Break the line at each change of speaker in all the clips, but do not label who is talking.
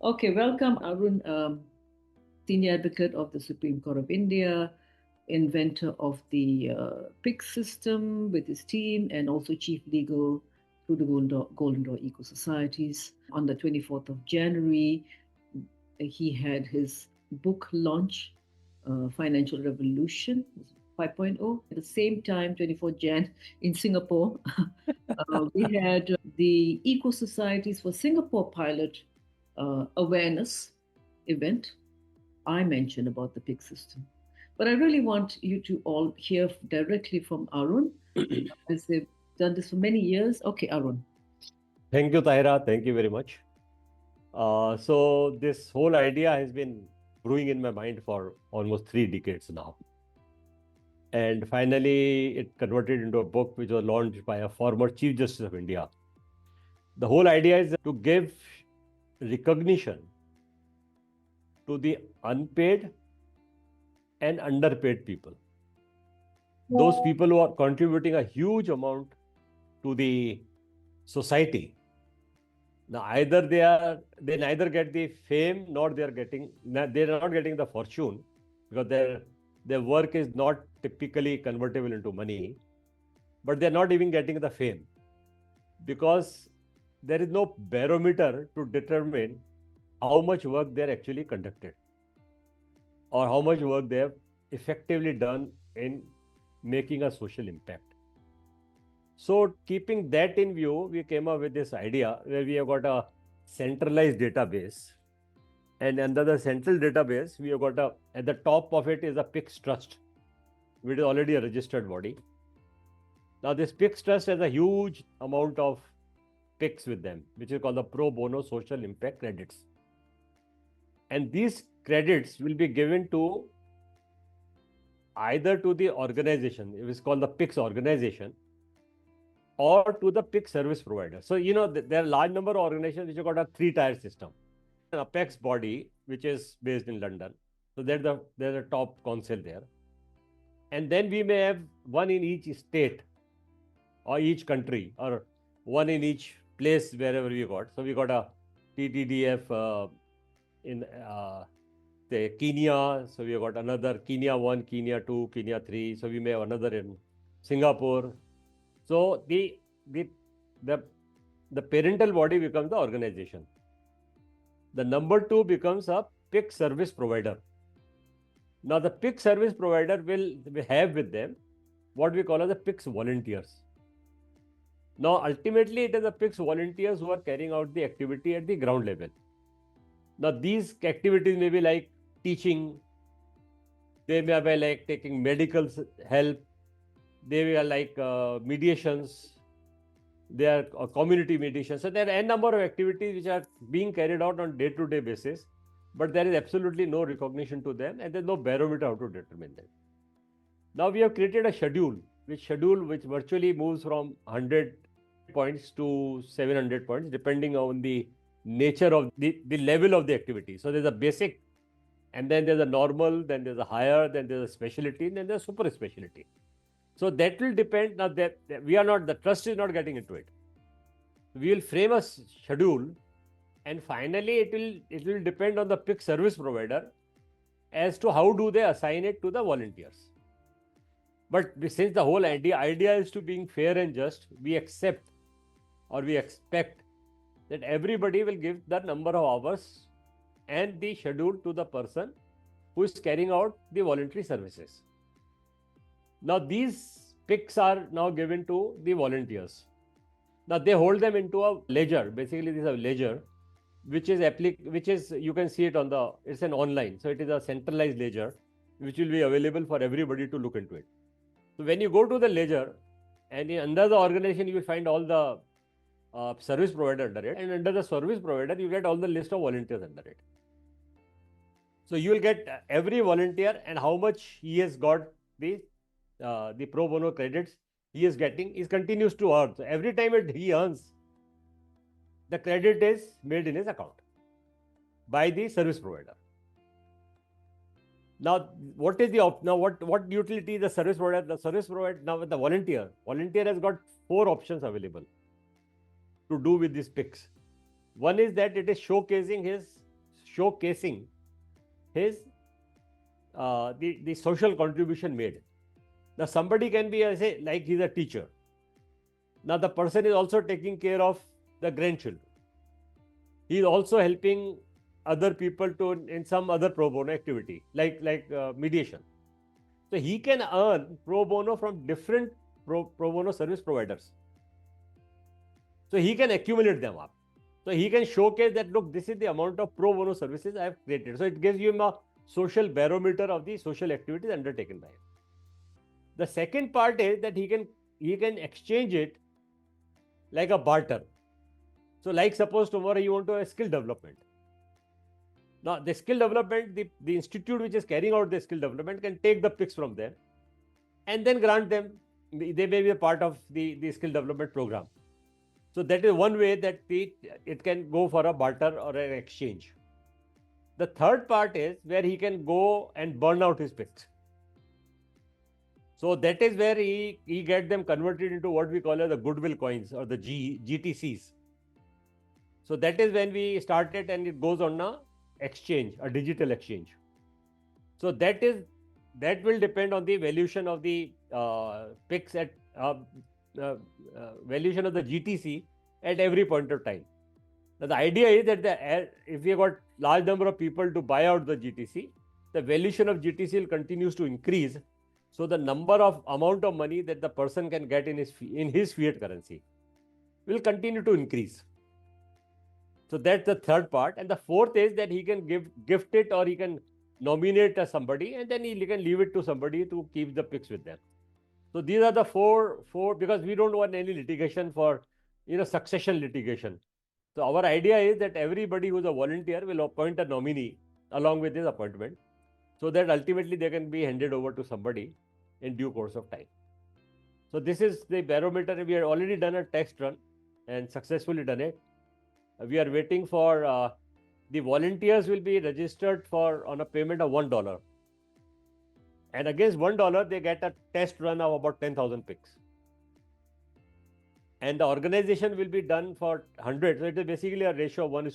Okay, welcome, Arun, Senior Advocate of the Supreme Court of India, inventor of the PICS system with his team, and also Chief Legal through the Golden Door Eco Societies. On the 24th of January, he had his book launch, Financial Revolution 5.0. At the same time, 24th Jan in Singapore, we had the Eco Societies for Singapore pilot awareness event. I mentioned about the PIC system. But I really want you to all hear directly from Arun, as they've done this for many years. Okay, Arun.
Thank you, Tahira. Thank you very much. So this whole idea has been brewing in my mind for almost 3 decades now. And finally, it converted into a book which was launched by a former Chief Justice of India. The whole idea is to give recognition to the unpaid and underpaid people. Those people who are contributing a huge amount to the society. Now, either they neither get the fame nor they're not getting the fortune, because their work is not typically convertible into money, but they're not even getting the fame because there is no barometer to determine how much work they're actually conducted or how much work they have effectively done in making a social impact. So keeping that in view, we came up with this idea where we have got a centralized database, and under the central database, we have got at the top of it is a PICS trust, which is already a registered body. Now this PICS trust has a huge amount of PICS with them, which is called the pro bono social impact credits. And these credits will be given to either to the organization, it is called the PICS organization, or to the PICS service provider. So, there are a large number of organizations which have got a 3-tier system. An apex body, which is based in London. So, there's a top council there. And then we may have one in each state or each country, or one in each place wherever we got. So, we got a TTDF in say Kenya. So, we have got another Kenya 1, Kenya 2, Kenya 3. So, we may have another in Singapore. So the parental body becomes the organization. The number 2 becomes a PICS service provider. Now the PICS service provider will have with them what we call as the PICS volunteers. Now ultimately it is the PICS volunteers who are carrying out the activity at the ground level. Now these activities may be like teaching, they may be like taking medical help, they are like mediations, they are community mediations. So there are a number of activities which are being carried out on day-to-day basis, but there is absolutely no recognition to them and there's no barometer how to determine them. Now we have created a schedule which virtually moves from 100 points to 700 points depending on the nature of the level of the activity. So there's a basic, and then there's a normal, then there's a higher, then there's a specialty, and then there's super specialty. So that will depend. Now that the trust is not getting into it. We will frame a schedule, and finally it will depend on the PICS service provider as to how do they assign it to the volunteers. But since the whole idea is to being fair and just, we accept or we expect that everybody will give the number of hours and the schedule to the person who is carrying out the voluntary services. Now these PICS are now given to the volunteers. Now they hold them into a ledger. Basically, this is a ledger, which is you can see it it's an online. So it is a centralized ledger, which will be available for everybody to look into it. So when you go to the ledger, and under the organization, you will find all the service provider under it, and under the service provider, you get all the list of volunteers under it. So you will get every volunteer and how much he has got the pro bono credits he is getting. He continues to earn. So every time he earns, the credit is made in his account by the service provider. Now, what utility the service provider? The service provider now with the volunteer has got 4 options available to do with these PICS. One is that it is showcasing his showcasing his the social contribution made. Now somebody can be, say, like he's a teacher. Now the person is also taking care of the grandchildren. He is also helping other people to in some other pro bono activity like mediation. So he can earn pro bono from different pro bono service providers. So he can accumulate them up. So he can showcase that, look, this is the amount of pro bono services I have created. So it gives you a social barometer of the social activities undertaken by him. The second part is that he can exchange it like a barter. So like suppose tomorrow you want to have skill development. Now the skill development, the institute which is carrying out the skill development can take the PICS from them and then grant them, they may be a part of the skill development program. So that is one way that it can go for a barter or an exchange. The third part is where he can go and burn out his PICS. So that is where he get them converted into what we call as the goodwill coins or the GTCs. So that is when we started, and it goes on a exchange, a digital exchange. So that will depend on the valuation of the PICS at valuation of the GTC at every point of time. Now the idea is that if we have got large number of people to buy out the GTC, the valuation of GTC will continues to increase. So the amount of money that the person can get in his fiat currency will continue to increase. So that's the third part. And the fourth is that he can gift it, or he can nominate somebody, and then he can leave it to somebody to keep the PICS with them. So these are the four, because we don't want any litigation for, succession litigation. So our idea is that everybody who's a volunteer will appoint a nominee along with his appointment, so that ultimately they can be handed over to somebody in due course of time. So this is the barometer. We had already done a test run and successfully done it. We are waiting for the volunteers will be registered on a payment of $1. And against $1, they get a test run of about 10,000 PICS. And the organization will be done for 100. So it is basically a ratio of 1:,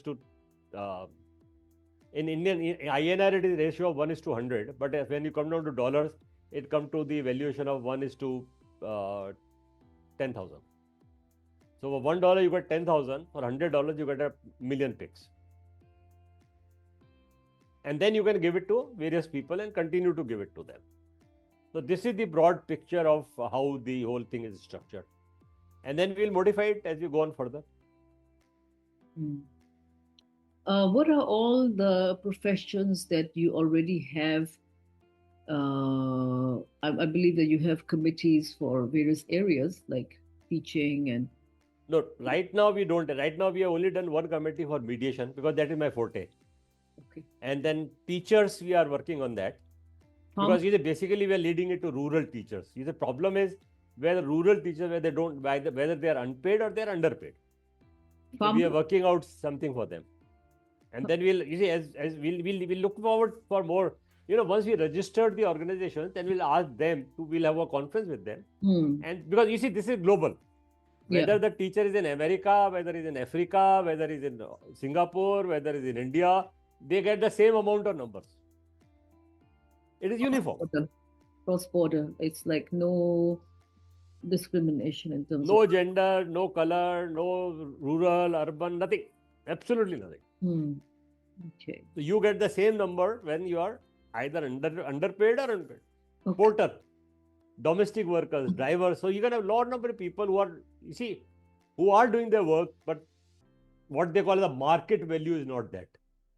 in INR it is ratio of 1:100. But when you come down to dollars, it comes to the valuation of 1:10,000. So for $1 you get 10,000. For $100 you get a million PICS. And then you can give it to various people and continue to give it to them. So this is the broad picture of how the whole thing is structured. And then we'll modify it as we go on further.
What are all the professions that you already have? I believe that you have committees for various areas like teaching and...
No, right now we don't. Right now we have only done one committee for mediation because that is my forte.
Okay.
And then teachers, we are working on that. Because basically we are leading it to rural teachers. The problem is where the rural teachers, whether they are unpaid or they are underpaid. So we are working out something for them. And then we'll look forward for more. Once we registered the organizations, then we'll ask them we'll have a conference with them. And because this is global. Whether the teacher is in America, whether he's in Africa, whether he's in Singapore, whether he's in India, they get the same amount of numbers. It is uniform.
Cross-border. It's like no discrimination in terms
of gender, no color, no rural, urban, nothing. Absolutely nothing.
Okay.
So you get the same number when you are either underpaid or unpaid. Okay. Porter, domestic workers, drivers. So you can have a lot number of people who are doing their work, but what they call the market value is not that.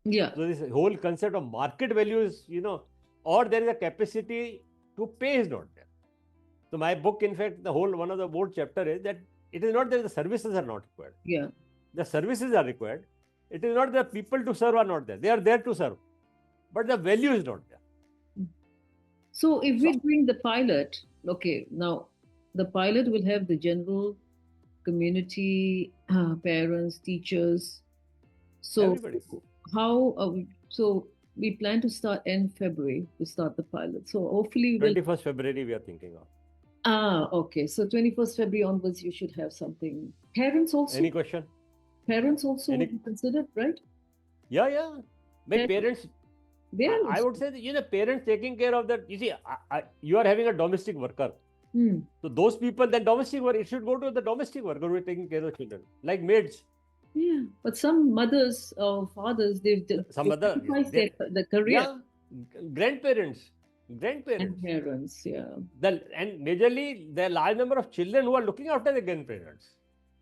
Yeah.
So this whole concept of market value is, or there is a capacity to pay is not there. So my book, in fact, one of the board chapter is that it is not that the services are not required.
Yeah.
The services are required. It is not that people to serve are not there. They are there to serve, but the value is not there.
So if we bring the pilot, okay, now the pilot will have the general community, parents, teachers. So
everybody.
So we plan to start end February to start the pilot. So hopefully
21st February we are thinking of.
Okay. So 21st February onwards you should have something. Parents also.
Any question?
Parents also would be considered, right?
Yeah. My
Yeah.
parents,
They are
I would say that, parents taking care of that. You see, you are having a domestic worker.
Hmm.
So those people, that domestic worker, it should go to the domestic worker who is taking care of children, like maids.
Yeah, but some mothers or fathers, they've
Some other,
sacrificed the career.
yeah, grandparents,
And
grandparents.
parents, yeah.
And majorly, there are large number of children who are looking after the grandparents.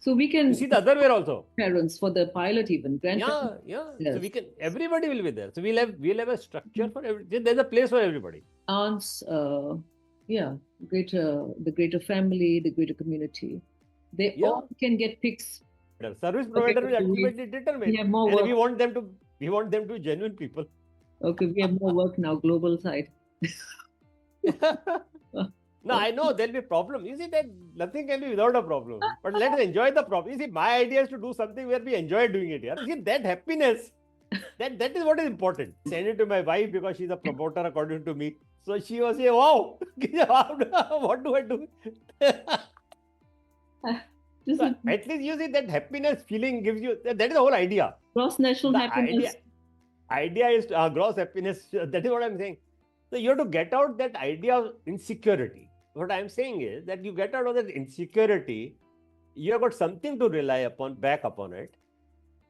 So we
You
can
see the other way also.
parents for the pilot, even grandparents.
Yeah.
Yes.
So we can. Everybody will be there. So we'll have a structure for everything. There's a place for everybody.
Aunts, yeah, the greater family, the greater community. They all can get PICS.
The service
Okay,
provider will
so
ultimately determine.
we have more
And
work.
we want them to be genuine people.
Okay, we have more work now, global side.
No, I know there'll be a problem. You see that nothing can be without a problem. But let's enjoy the problem. You see, my idea is to do something where we enjoy doing it. Yeah? You see, that happiness, that is what is important. Send it to my wife because she's a promoter according to me. So she was saying, wow, what do I do? So at least you see that happiness feeling gives you, that is the whole idea.
Gross national happiness.
Idea is gross happiness. That is what I'm saying. So you have to get out that idea of insecurity. What I'm saying is that you get out of that insecurity, you have got something to rely upon, back upon it,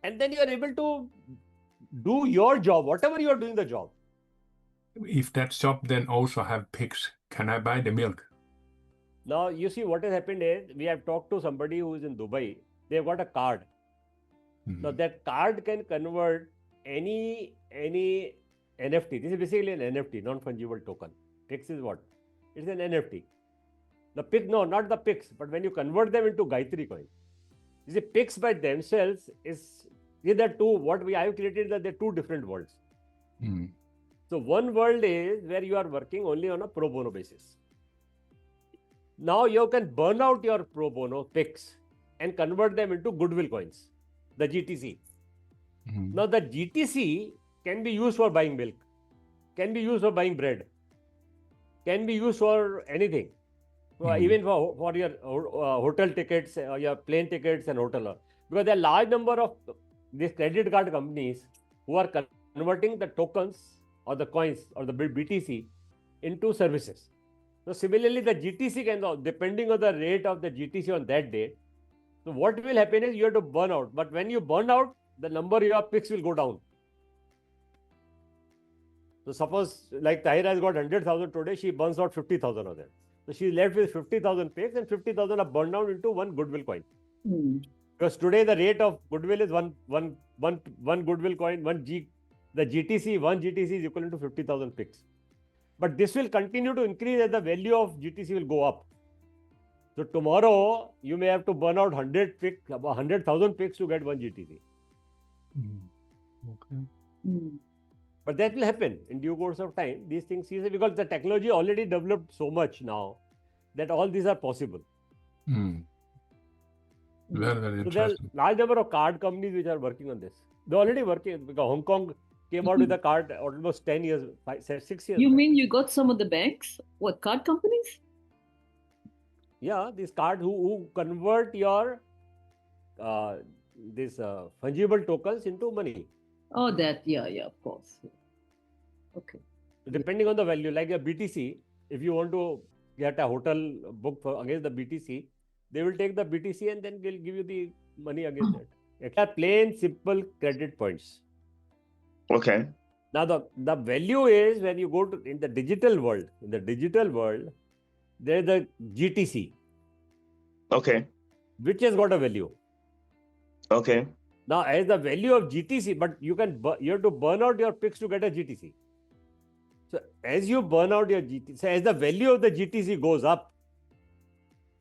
and then you are able to do your job, whatever you are doing the job.
If that shop then also have pigs, can I buy the milk?
Now, you see what has happened is, we have talked to somebody who is in Dubai. They've got a card.
Mm-hmm.
Now, that card can convert any NFT. This is basically an NFT, non-fungible token. PICS is what? It's an NFT. The PICS, no, not the PICS, but when you convert them into Gayatri coin. You see, PICS by themselves is, these are two, what I have created, that they're two different worlds.
Mm-hmm.
So one world is where you are working only on a pro bono basis. Now you can burn out your pro bono PICS and convert them into goodwill coins, the GTC.
Mm-hmm.
Now the GTC can be used for buying milk, can be used for buying bread, can be used for anything, even for your hotel tickets, your plane tickets and hotel. Because there are large number of these credit card companies who are converting the tokens or the coins or the BTC into services. So similarly, the GTC can, depending on the rate of the GTC on that day, so what will happen is you have to burn out. But when you burn out, the number of your PICS will go down. So suppose like Tahira has got 100,000 today, she burns out 50,000 of them. So she is left with 50,000 PICS and 50,000 are burned down into one goodwill coin. Because today the rate of goodwill is one goodwill coin, the GTC, one GTC is equivalent to 50,000 PICS. But this will continue to increase as the value of GTC will go up. So tomorrow you may have to burn out 100,000 PICS to get one GTC.
Okay.
But that will happen in due course of time. These things, because the technology already developed so much now that all these are possible.
Very, very
So
interesting.
there are large number of card companies which are working on this. They're already working because Hong Kong came out with a card almost 10 years, 6 years.
You mean you got some of the banks? What, card companies?
Yeah, these cards who convert your fungible tokens into money.
Oh, that, yeah, of course. Okay.
Depending on the value, like a BTC, if you want to get a hotel booked against the BTC, they will take the BTC and then they'll give you the money against that. It's a plain, simple credit points.
Okay.
Now, the value is when you go to in the digital world, there is the GTC.
Okay.
Which has got a value.
Okay.
Now, as the value of GTC, but you have to burn out your PICS to get a GTC. So, as you burn out your GTC, so as the value of the GTC goes up,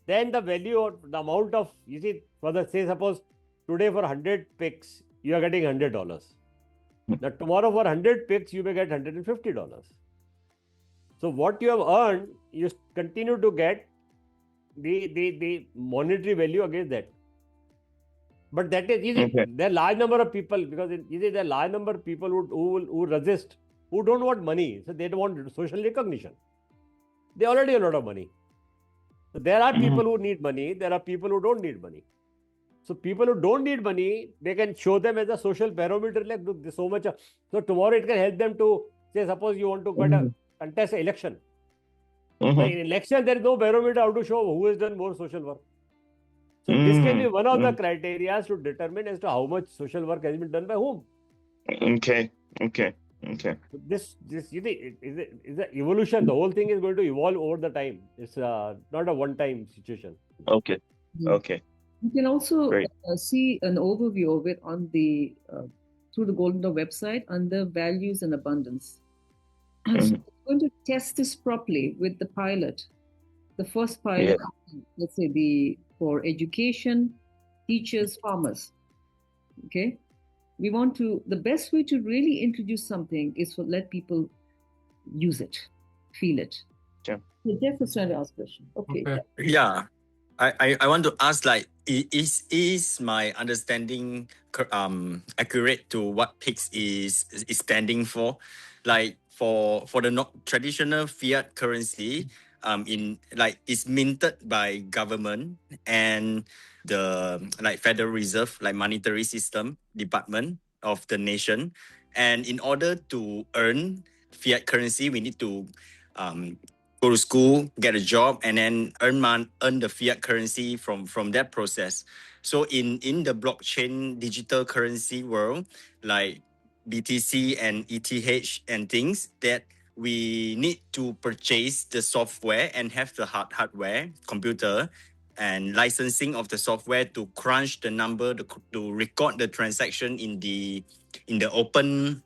then the value or the amount of, you see, suppose today for 100 PICS, you are getting $100. Now, tomorrow for 100 PICS, you may get $150. So, what you have earned, you continue to get the monetary value against that. But that is easy.
Okay.
There are large number of people, because there are large number of people who resist, who don't want money. So they don't want social recognition. They already have a lot of money. So there are people who need money. There are people who don't need money. So people who don't need money, they can show them as a social barometer, like, look, there's so much. So tomorrow it can help them to say, suppose you want to contest an election. But in election, there is no barometer how to show who has done more social work. So this can be one of the criteria to determine as to how much social work has been done by whom.
Okay.
So this you think is the evolution. The whole thing is going to evolve over the time. It's not a one-time situation.
Okay.
You can also
Great.
see an overview of it on the through the Golden Door website under Values and Abundance. So we're going to test this properly with the pilot. The first pilot, let's say for education, teachers, farmers. Okay, the best way to really introduce something is to let people use it, feel it.
Yeah.
So Jeff was trying to ask a question. Okay.
Yeah. I want to ask, like, is my understanding accurate to what PICS is standing for? Like for the traditional fiat currency, it's minted by government and the Federal Reserve, like monetary system department of the nation. And in order to earn fiat currency, we need to go to school, get a job, and then earn the fiat currency from that process. So in the blockchain digital currency world, like BTC and ETH and things, that we need to purchase the software and have the hardware, computer, and licensing of the software to crunch the number, to record the transaction in the open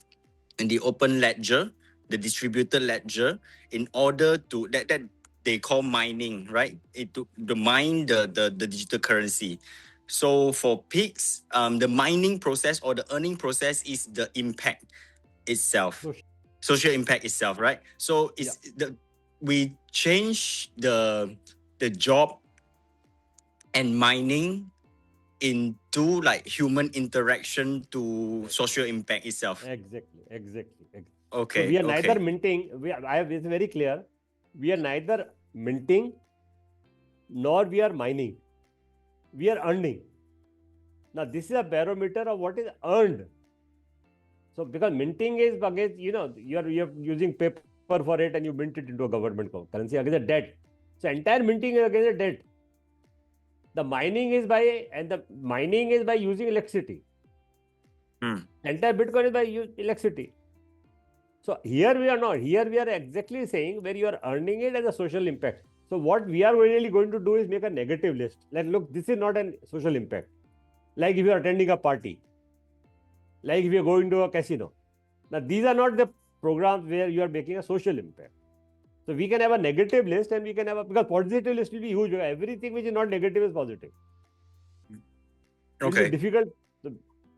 ledger, the distributed ledger, in order to that they call mining, right? To mine the digital currency. So for PICS, the mining process or the earning process is the impact itself, social impact itself, right? So we change the job and mining into like human interaction to social impact itself.
Exactly.
Okay.
So we are neither minting. It's very clear. We are neither minting nor we are mining. We are earning. Now this is a barometer of what is earned. So because minting is against, you're using paper for it and you mint it into a government currency against a debt. So entire minting is against a debt. The mining is by using electricity. Entire Bitcoin is by electricity. So here we are not. Here we are exactly saying where you are earning it as a social impact. So what we are really going to do is make a negative list. Like, look, this is not a social impact. Like if you are attending a party. Like if you are going to a casino. Now these are not the programs where you are making a social impact. So we can have a negative list and we can have because positive list will be huge. Everything which is not negative is positive.
Okay.
It will be difficult.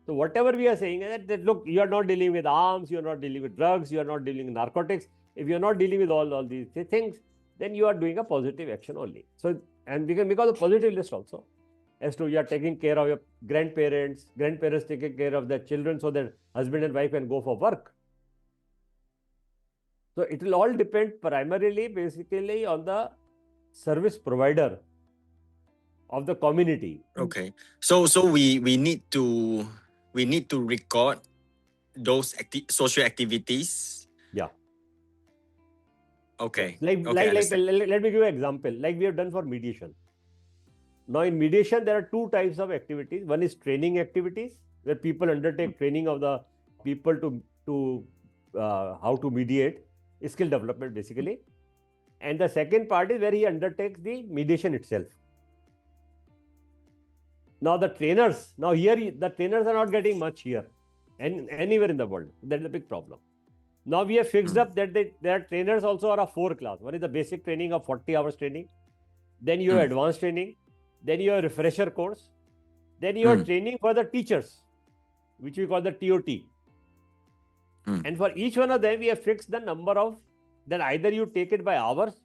So whatever we are saying is that look, you are not dealing with arms, you are not dealing with drugs, you are not dealing with narcotics. If you are not dealing with all these things, then you are doing a positive action only. So, and we can make a positive list also. As to you are taking care of your grandparents taking care of their children so that husband and wife can go for work. So it will all depend primarily, basically, on the service provider of the community.
Okay. So we need to record those social activities.
Yeah.
Okay.
Let me give you an example. Like we have done for mediation. Now in mediation, there are two types of activities. One is training activities, where people undertake training of the people to how to mediate, skill development basically. And the second part is where he undertakes the mediation itself. Now the trainers are not getting much here and anywhere in the world. That's a big problem. Now we have fixed up that their trainers also are a 4 class. One is the basic training of 40 hours training. Then you have advanced training. Then you have refresher course. Then you have training for the teachers, which we call the TOT. And for each one of them, we have fixed the number of, then either you take it by hours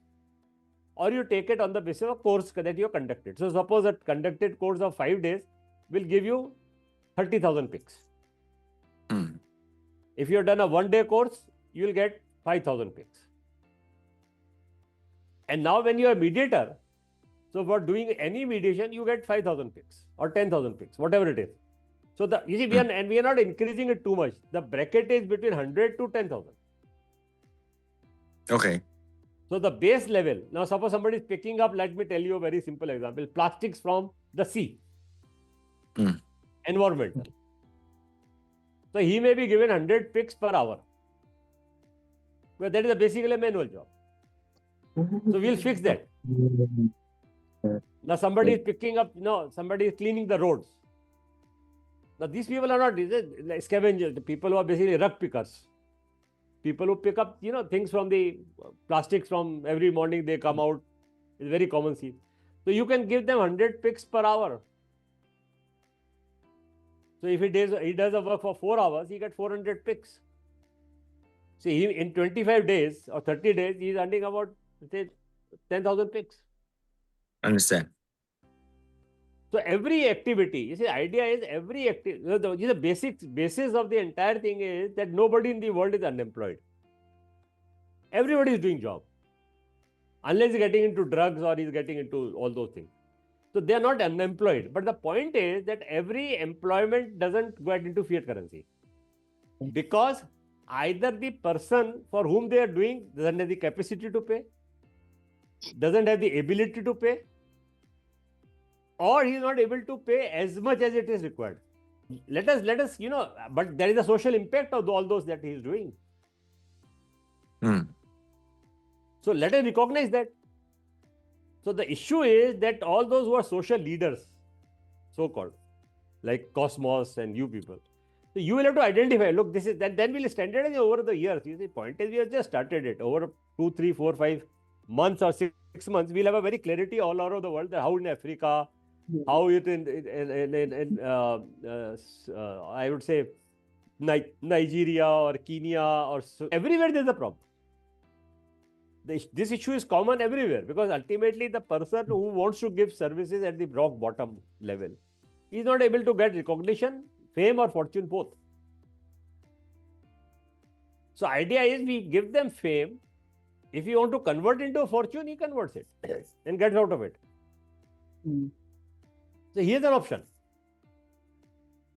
or you take it on the basis of a course that you have conducted. So suppose a conducted course of 5 days will give you 30,000 PICS. If you have done a 1-day course, you will get 5,000 PICS. And now when you are a mediator, So for doing any mediation, you get 5,000 PICS or 10,000 PICS, whatever it is. So you see, we are not increasing it too much. The bracket is between 100 to 10,000.
Okay.
So the base level, now suppose somebody is picking up, let me tell you a very simple example, plastics from the sea, environmental. So he may be given 100 PICS per hour. But that is basically a manual job. So we'll fix that. Now somebody is picking up, somebody is cleaning the roads. Now these people are not like scavengers, the people who are basically rug pickers. People who pick up, things from the plastics from every morning they come out. It's very common scene. So you can give them 100 PICS per hour. So if he does a work for 4 hours, he gets 400 PICS. See, in 25 days or 30 days, he is earning about, say, 10,000 PICS.
Understand.
So every activity, you see, the idea is every activity, the basis of the entire thing is that nobody in the world is unemployed. Everybody is doing job. Unless he's getting into drugs or he's getting into all those things. So they are not unemployed. But the point is that every employment doesn't get into fiat currency. Because either the person for whom they are doing doesn't have the capacity to pay, doesn't have the ability to pay, or he is not able to pay as much as it is required. Let us, but there is a social impact of all those that he is doing. So let us recognize that. So the issue is that all those who are social leaders, so-called, like Cosmos and you people, so you will have to identify, look, this is that, then we'll standardize over the years. You see, point is we have just started it. Over 2, 3, 4, 5 months or 6 months, we'll have a very clarity all over the world that how in Africa, how it I would say Nigeria or Kenya or everywhere there's a problem. This issue is common everywhere because ultimately the person who wants to give services at the rock bottom level is not able to get recognition, fame or fortune both. So idea is we give them fame. If you want to convert into a fortune, he converts it and gets out of it. So here's an option.